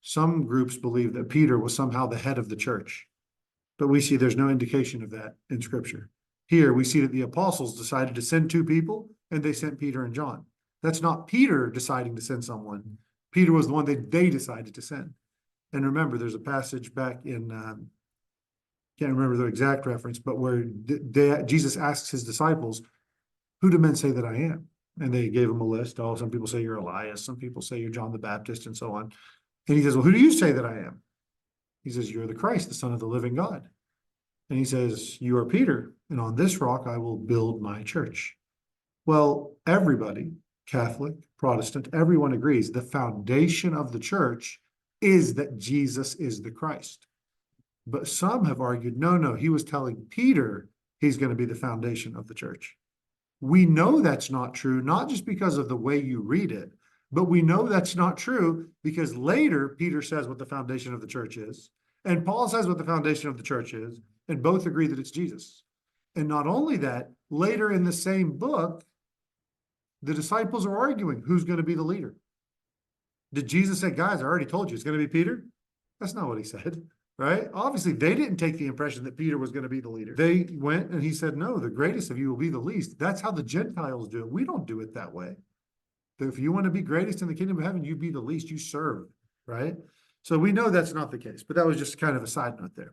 Some groups believe that Peter was somehow the head of the church, but we see there's no indication of that in Scripture. Here we see that the apostles decided to send two people, and they sent Peter and John. That's not Peter deciding to send someone. Peter was the one that they decided to send. And remember, there's a passage back in, can't remember the exact reference, but where Jesus asks his disciples, who do men say that I am? And they gave him a list. Oh, some people say you're Elias. Some people say you're John the Baptist, and so on. And he says, well, who do you say that I am? He says, you're the Christ, the Son of the living God. And he says, you are Peter, and on this rock I will build my church. Well, everybody, Catholic, Protestant, everyone agrees the foundation of the church is that Jesus is the Christ. But some have argued, no, he was telling Peter he's going to be the foundation of the church. We know that's not true, not just because of the way you read it, but we know that's not true because later Peter says what the foundation of the church is, and Paul says what the foundation of the church is, and both agree that it's Jesus. And not only that, later in the same book, the disciples are arguing who's going to be the leader. Did Jesus say, guys, I already told you it's going to be Peter? That's not what he said, right? Obviously, they didn't take the impression that Peter was going to be the leader. They went and he said, no, the greatest of you will be the least. That's how the Gentiles do it. We don't do it that way. If you want to be greatest in the kingdom of heaven, you be the least, you serve, right? So we know that's not the case, but that was just kind of a side note there.